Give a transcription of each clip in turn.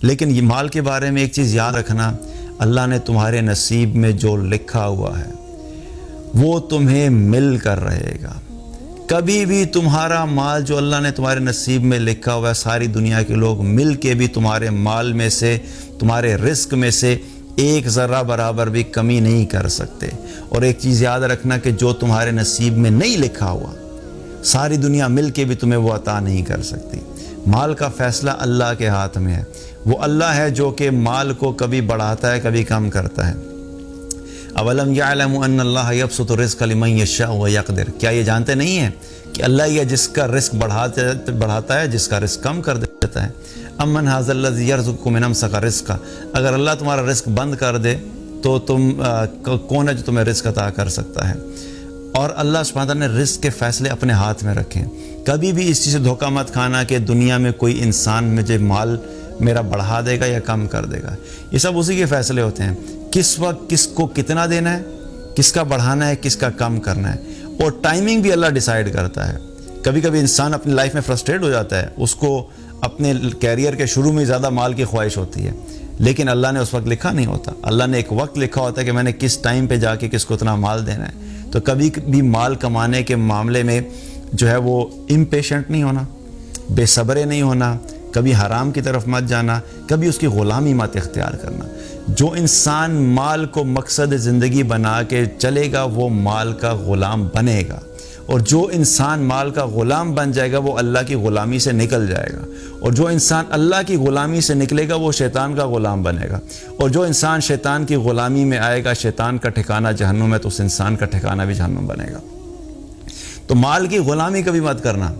لیکن یہ مال کے بارے میں ایک چیز یاد رکھنا، اللہ نے تمہارے نصیب میں جو لکھا ہوا ہے وہ تمہیں مل کر رہے گا۔ کبھی بھی تمہارا مال جو اللہ نے تمہارے نصیب میں لکھا ہوا ہے، ساری دنیا کے لوگ مل کے بھی تمہارے مال میں سے، تمہارے رزق میں سے ایک ذرہ برابر بھی کمی نہیں کر سکتے۔ اور ایک چیز یاد رکھنا کہ جو تمہارے نصیب میں نہیں لکھا ہوا، ساری دنیا مل کے بھی تمہیں وہ عطا نہیں کر سکتی۔ مال کا فیصلہ اللہ کے ہاتھ میں ہے۔ وہ اللہ ہے جو کہ مال کو کبھی بڑھاتا ہے، کبھی کم کرتا ہے۔ اولم یعلم ان اللہ یبسط الرزق لمن یشاء ویقدر، کیا یہ جانتے نہیں ہیں کہ اللہ یہ جس کا رزق بڑھاتا ہے، جس کا رزق کم کر دیتا ہے۔ امن ھذا الذی یرزقکم ان امسک رزقہ، اگر اللہ تمہارا رزق بند کر دے تو کون ہے جو تمہیں رزق عطا کر سکتا ہے؟ اور اللہ سبحانہ تعالیٰ نے رزق کے فیصلے اپنے ہاتھ میں رکھے۔ کبھی بھی اس چیز سے دھوکہ مت کھانا کہ دنیا میں کوئی انسان مجھے مال میرا بڑھا دے گا یا کم کر دے گا۔ یہ سب اسی کے فیصلے ہوتے ہیں، کس وقت کس کو کتنا دینا ہے، کس کا بڑھانا ہے، کس کا کم کرنا ہے۔ اور ٹائمنگ بھی اللہ ڈیسائیڈ کرتا ہے۔ کبھی کبھی انسان اپنی لائف میں فرسٹریٹ ہو جاتا ہے، اس کو اپنے کیریئر کے شروع میں زیادہ مال کی خواہش ہوتی ہے، لیکن اللہ نے اس وقت لکھا نہیں ہوتا۔ اللہ نے ایک وقت لکھا ہوتا ہے کہ میں نے کس ٹائم پہ جا کے کس کو اتنا مال دینا ہے۔ تو کبھی بھی مال کمانے کے معاملے میں جو ہے وہ امپیشنٹ نہیں ہونا، بے صبرے نہیں ہونا، کبھی حرام کی طرف مت جانا، کبھی اس کی غلامی مت اختیار کرنا۔ جو انسان مال کو مقصد زندگی بنا کے چلے گا وہ مال کا غلام بنے گا، اور جو انسان مال کا غلام بن جائے گا وہ اللہ کی غلامی سے نکل جائے گا، اور جو انسان اللہ کی غلامی سے نکلے گا وہ شیطان کا غلام بنے گا، اور جو انسان شیطان کی غلامی میں آئے گا شیطان کا ٹھکانہ جہنم ہے، تو اس انسان کا ٹھکانہ بھی جہنم بنے گا۔ تو مال کی غلامی کبھی مت کرنا۔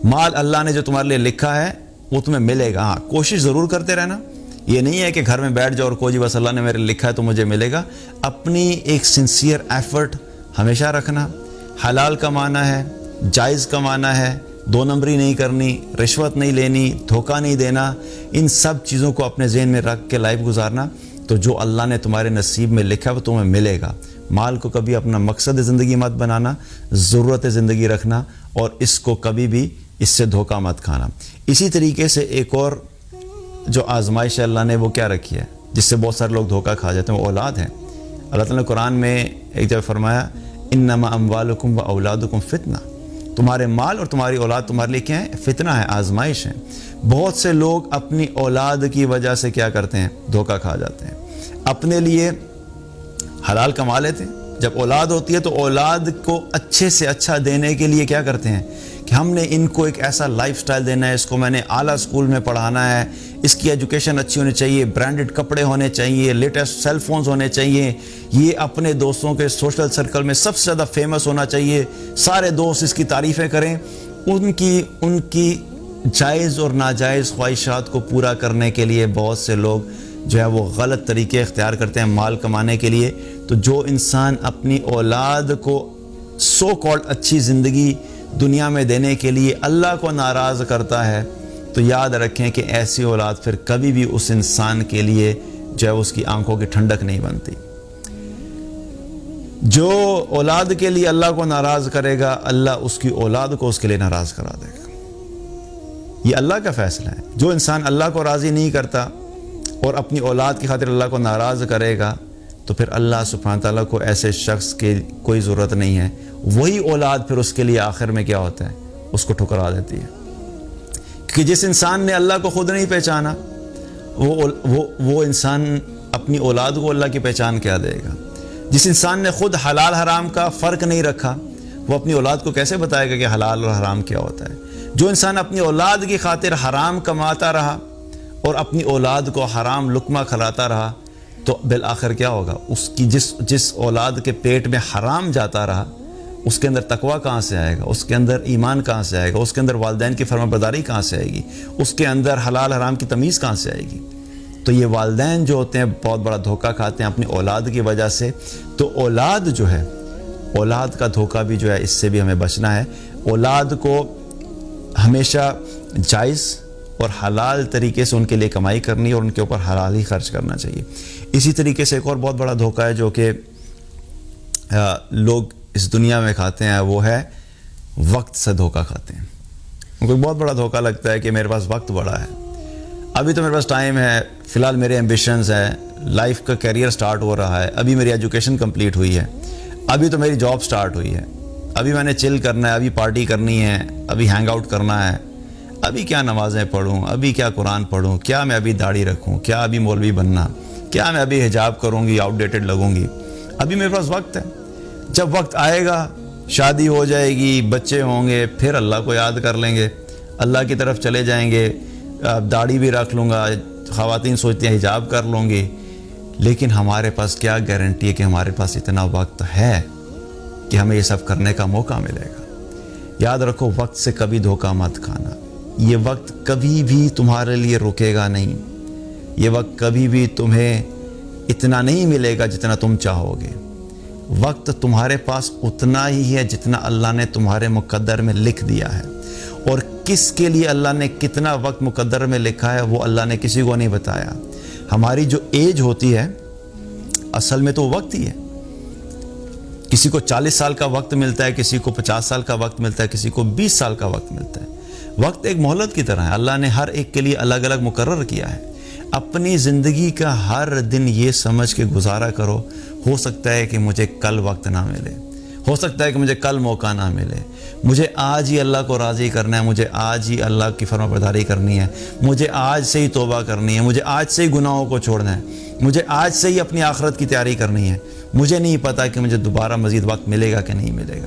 مال اللہ نے جو تمہارے لیے لکھا ہے وہ تمہیں ملے گا۔ ہاں، کوشش ضرور کرتے رہنا۔ یہ نہیں ہے کہ گھر میں بیٹھ جاؤ اور کوئی بس اللہ نے میرے لکھا ہے تو مجھے ملے گا۔ اپنی ایک سنسیئر ایفرٹ ہمیشہ رکھنا۔ حلال کمانا ہے، جائز کمانا ہے، دو نمبری نہیں کرنی، رشوت نہیں لینی، دھوکہ نہیں دینا، ان سب چیزوں کو اپنے ذہن میں رکھ کے لائف گزارنا، تو جو اللہ نے تمہارے نصیب میں لکھا ہے وہ تمہیں ملے گا۔ مال کو کبھی اپنا مقصد زندگی مت بنانا، ضرورت زندگی رکھنا، اور اس کو کبھی بھی اس سے دھوکہ مت کھانا۔ اسی طریقے سے ایک اور جو آزمائش اللہ نے وہ کیا رکھی ہے جس سے بہت سارے لوگ دھوکہ کھا جاتے ہیں، وہ اولاد ہے۔ اللہ تعالیٰ نے قرآن میں ایک جگہ فرمایا انما اموالکم و اولادکم فتنہ، تمہارے مال اور تمہاری اولاد تمہارے لیے کیا ہے؟ فتنہ ہے، آزمائش ہے۔ بہت سے لوگ اپنی اولاد کی وجہ سے کیا کرتے ہیں؟ دھوکہ کھا جاتے ہیں۔ اپنے لیے حلال کما لیتے ہیں، جب اولاد ہوتی ہے تو اولاد کو اچھے سے اچھا دینے کے لیے کیا کرتے ہیں کہ ہم نے ان کو ایک ایسا لائف سٹائل دینا ہے، اس کو میں نے اعلیٰ اسکول میں پڑھانا ہے، اس کی ایجوکیشن اچھی ہونی چاہیے، برانڈڈ کپڑے ہونے چاہیے، لیٹسٹ سیل فونز ہونے چاہیے، یہ اپنے دوستوں کے سوشل سرکل میں سب سے زیادہ فیمس ہونا چاہیے، سارے دوست اس کی تعریفیں کریں۔ ان کی جائز اور ناجائز خواہشات کو پورا کرنے کے لیے بہت سے لوگ جو ہے وہ غلط طریقے اختیار کرتے ہیں مال کمانے کے لیے۔ تو جو انسان اپنی اولاد کو سو کالڈ اچھی زندگی دنیا میں دینے کے لیے اللہ کو ناراض کرتا ہے، تو یاد رکھیں کہ ایسی اولاد پھر کبھی بھی اس انسان کے لیے جو ہے اس کی آنکھوں کی ٹھنڈک نہیں بنتی۔ جو اولاد کے لیے اللہ کو ناراض کرے گا، اللہ اس کی اولاد کو اس کے لیے ناراض کرا دے گا۔ یہ اللہ کا فیصلہ ہے۔ جو انسان اللہ کو راضی نہیں کرتا اور اپنی اولاد کی خاطر اللہ کو ناراض کرے گا، تو پھر اللہ سبحانہ تعالیٰ کو ایسے شخص کی کوئی ضرورت نہیں ہے۔ وہی اولاد پھر اس کے لیے آخر میں کیا ہوتا ہے؟ اس کو ٹھکرا دیتی ہے، کہ جس انسان نے اللہ کو خود نہیں پہچانا وہ انسان اپنی اولاد کو اللہ کی پہچان کیا دے گا؟ جس انسان نے خود حلال حرام کا فرق نہیں رکھا وہ اپنی اولاد کو کیسے بتائے گا کہ حلال اور حرام کیا ہوتا ہے؟ جو انسان اپنی اولاد کی خاطر حرام کماتا رہا اور اپنی اولاد کو حرام لقمہ کھلاتا رہا، تو بالآخر کیا ہوگا؟ اس کی جس اولاد کے پیٹ میں حرام جاتا رہا، اس کے اندر تقویٰ کہاں سے آئے گا؟ اس کے اندر ایمان کہاں سے آئے گا؟ اس کے اندر والدین کی فرما برداری کہاں سے آئے گی؟ اس کے اندر حلال حرام کی تمیز کہاں سے آئے گی؟ تو یہ والدین جو ہوتے ہیں بہت بڑا دھوکہ کھاتے ہیں اپنی اولاد کی وجہ سے۔ تو اولاد جو ہے، اولاد کا دھوکہ بھی جو ہے، اس سے بھی ہمیں بچنا ہے۔ اولاد کو ہمیشہ جائز اور حلال طریقے سے ان کے لیے کمائی کرنی اور ان کے اوپر حلال ہی خرچ کرنا چاہیے۔ اسی طریقے سے ایک اور بہت بڑا دھوکہ ہے جو کہ لوگ اس دنیا میں کھاتے ہیں، وہ ہے وقت سے دھوکہ کھاتے ہیں۔ ان کو بہت بڑا دھوکہ لگتا ہے کہ میرے پاس وقت بڑا ہے۔ ابھی تو میرے پاس ٹائم ہے، فی الحال میرے ایمبیشنز ہیں، لائف کا کیریئر سٹارٹ ہو رہا ہے، ابھی میری ایجوکیشن کمپلیٹ ہوئی ہے، ابھی تو میری جاب سٹارٹ ہوئی ہے، ابھی میں نے چل کرنا ہے، ابھی پارٹی کرنی ہے، ابھی ہینگ آؤٹ کرنا ہے، ابھی کیا نمازیں پڑھوں، ابھی کیا قرآن پڑھوں، کیا میں ابھی داڑھی رکھوں، کیا ابھی مولوی بننا، کیا میں ابھی حجاب کروں گی، آؤٹ ڈیٹڈ لگوں گی. ابھی میرے پاس وقت ہے. جب وقت آئے گا، شادی ہو جائے گی، بچے ہوں گے، پھر اللہ کو یاد کر لیں گے، اللہ کی طرف چلے جائیں گے. داڑھی بھی رکھ لوں گا، خواتین سوچتی ہیں حجاب کر لوں گی. لیکن ہمارے پاس کیا گارنٹی ہے کہ ہمارے پاس اتنا وقت ہے کہ ہمیں یہ سب کرنے کا موقع ملے گا. یاد رکھو، وقت سے کبھی دھوکہ مت کھانا. یہ وقت کبھی بھی تمہارے لیے رکے گا نہیں. یہ وقت کبھی بھی تمہیں اتنا نہیں ملے گا جتنا تم چاہو گے. وقت تمہارے پاس اتنا ہی ہے جتنا اللہ نے تمہارے مقدر میں لکھ دیا ہے. اور کس کے لیے اللہ نے کتنا وقت مقدر میں لکھا ہے وہ اللہ نے کسی کو نہیں بتایا. ہماری جو ایج ہوتی ہے اصل میں تو وقت ہی ہے. کسی کو 40 سال کا وقت ملتا ہے، کسی کو 50 سال کا وقت ملتا ہے، کسی کو 20 سال کا وقت ملتا ہے. وقت ایک مہلت کی طرح ہے، اللہ نے ہر ایک کے لیے الگ الگ مقرر کیا ہے. اپنی زندگی کا ہر دن یہ سمجھ کے گزارا کرو، ہو سکتا ہے کہ مجھے کل وقت نہ ملے، ہو سکتا ہے کہ مجھے کل موقع نہ ملے. مجھے آج ہی اللہ کو راضی کرنا ہے، مجھے آج ہی اللہ کی فرما برداری کرنی ہے، مجھے آج سے ہی توبہ کرنی ہے، مجھے آج سے ہی گناہوں کو چھوڑنا ہے، مجھے آج سے ہی اپنی آخرت کی تیاری کرنی ہے. مجھے نہیں پتا کہ مجھے دوبارہ مزید وقت ملے گا کہ نہیں ملے گا.